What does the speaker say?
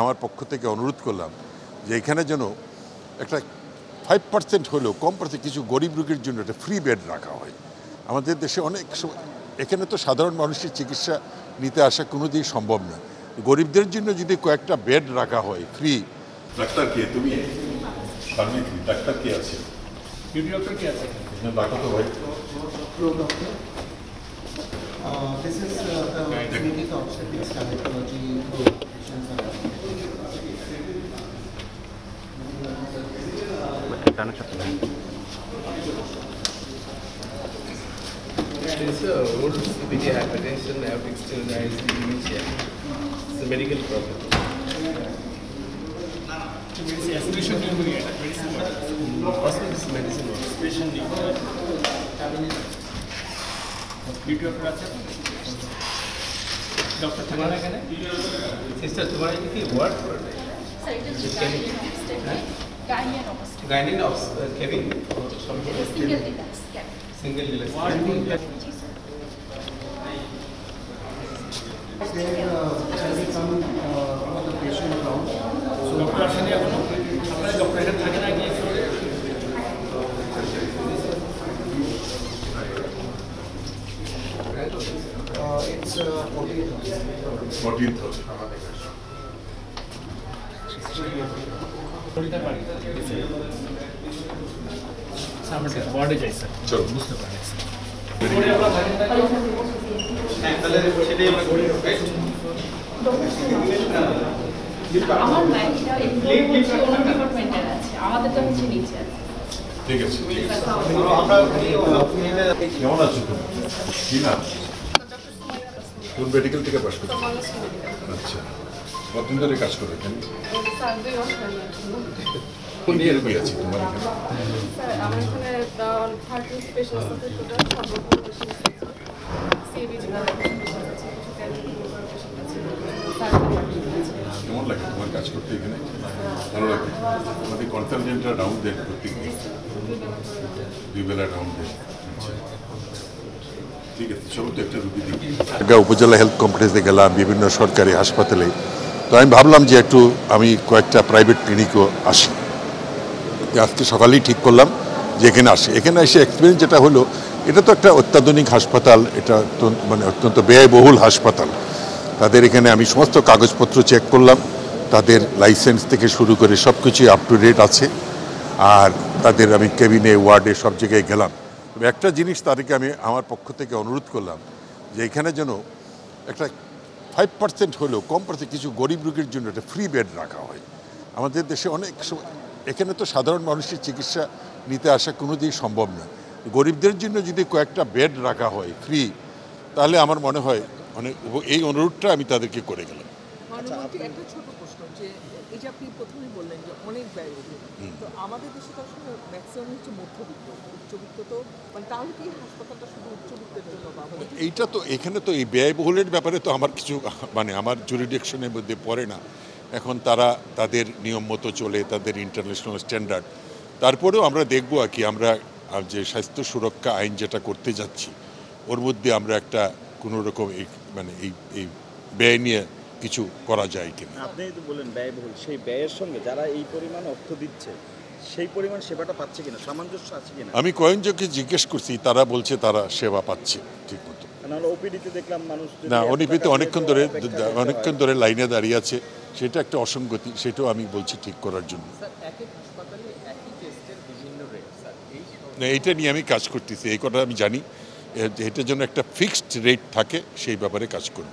আমার পক্ষ থেকে অনুরোধ করলাম যে এখানে যেন একটা 5% হলেও কমপক্ষে কিছু গরিব রোগীর জন্য একটা ফ্রি বেড রাখা হয়। আমাদের দেশে অনেক এখানে তো সাধারণ মানুষের চিকিৎসা নিতে আসা কোনোদিন সম্ভব না। গরিবদের জন্য যদি কয়েকটা বেড রাখা হয় ফ্রি। ডাক্তার কে তুমি? ডাক্তার কে আছে? ডক্টর কে আছে? ডাক্তার তো ভাই। This is the clinic obstetrics gynecology patients are It's a old CBD hypertension, aortic stenosis, dementia. It's a medical problem. Aspiration pneumonia, medicine. Hospital is medicine. Aspiration doctor तुम्हारा क्या है? Sister, तुम्हारा ये what? Gynae of Kevin. Single deluxe. Single deluxe. shall we come on the patient round? Doctor আসেনি এখনো আপনারা doctor এখানে থাকে না গিয়ে It's 14th. 14th বলতে পারি সামনে ওয়ার্ডে যাই স্যার চলো বুঝতে পারি স্যার তাহলে সেটাই আমরা করি আমার ম্যাগটা অন্য ডিপার্টমেন্টের আছে আমাদের তো হচ্ছে নিচে আছে ঠিক আছে কেমন আছো তুমি? কি না কোন মেডিকেল থেকে পাস করছো? আচ্ছা কতদিন ধরে কাজ করো এখানে? কোন ইয়ার বই আছে তোমার এখানে? স্যার আমার এখানে 30 স্পেশালিস্ট আছে টোটাল সব রকম পেশেন্ট আছে সিবিজি পেশেন্ট আছে কিছু ক্যান্সার পেশেন্ট আছে কেমন লাগে তোমার কাজ করতে এখানে? ভালো লাগে? আমাদের কনসালটেন্টরা রাউন্ড দেন প্রত্যেক দিন, 2 বেলা রাউন্ড দেন। আচ্ছা ঠিক আছে চলো তো একটা রুগী দেখি। উপজেলা হেলথ কমপ্লেক্সে গেলাম, বিভিন্ন সরকারি হাসপাতালে। তো আমি ভাবলাম যে একটু আমি কয়েকটা প্রাইভেট ক্লিনিকও আসি। আজকে সকালেই ঠিক করলাম যে এখানে আসি। এখানে এসে এক্সপিরিয়েন্স যেটা হলো, এটা তো একটা অত্যাধুনিক হাসপাতাল, এটা মানে অত্যন্ত ব্যয়বহুল হাসপাতাল। তাদের এখানে আমি সমস্ত কাগজপত্র চেক করলাম, তাদের লাইসেন্স থেকে শুরু করে সব কিছুই আপ টু ডেট আছে। আর তাদের আমি কেবিনে ওয়ার্ডে সব জায়গায় গেলাম। তবে একটা জিনিস তাদেরকে আমি আমার পক্ষ থেকে অনুরোধ করলাম যে এখানে যেন একটা 5% হলেও কমপক্ষে কিছু গরিব রোগীর জন্য একটা ফ্রি বেড রাখা হয়। আমাদের দেশে অনেক এখানে তো সাধারণ মানুষের চিকিৎসা নিতে আসা কোনোদিন সম্ভব না। গরিবদের জন্য যদি কয়েকটা বেড রাখা হয় ফ্রি, তাহলে আমার মনে হয় এই অনুরোধটা আমি তাদেরকে করে গেলাম। মানমন্ত্রী একটা ছোট প্রশ্ন, যে এই যে আপনি প্রথমেই বললেন যে অনেক ব্যয়বহুল, তো আমাদের দেশে তো আসলে ম্যাক্সিমাম হচ্ছে মধ্যবিত্ত, উচ্চবিত্ত, তো মানে তাহলে কি হাসপাতালটা শুধু উচ্চবিত্তের জন্য বা এইটা তো এখানে তো এই ব্যয়বহুলের ব্যাপারে তো আমার কিছু মানে আমার জুরিডিকশনের মধ্যে পড়ে না। এখন তারা তাদের নিয়ম মতো চলে, তাদের ইন্টারন্যাশনাল স্ট্যান্ডার্ড। তারপরেও আমরা দেখব আর কি, আমরা যে স্বাস্থ্য সুরক্ষা আইন যেটা করতে যাচ্ছি ওর মধ্যে আমরা একটা কোনো রকম মানে এই ব্যয় নিয়ে কিছু করা যায় কিনা। আপনি তো বললেন ব্যয়বহুল, সেই ব্যয়ের সঙ্গে যারা এই পরিমাণ অর্থ দিচ্ছে সেই পরিমাণ সেবাটা পাচ্ছে কিনা, সামঞ্জস্য আছে কিনা? আমি কয়েকজনকে জিজ্ঞেস করছি, তারা বলছে তারা সেবা পাচ্ছে ঠিক মতো। নাহলে ওপিডিতে দেখলাম মানুষ না, ওপিডিতে অনেকক্ষণ ধরে লাইনে দাঁড়িয়ে আছে, সেটা একটা অসঙ্গতি, সেটাও আমি বলছি ঠিক করার জন্য। না, এইটা নিয়ে আমি কাজ করতেছি, এই কথা আমি জানি, এটার জন্য একটা ফিক্সড রেট থাকে, সেই ব্যাপারে কাজ করব।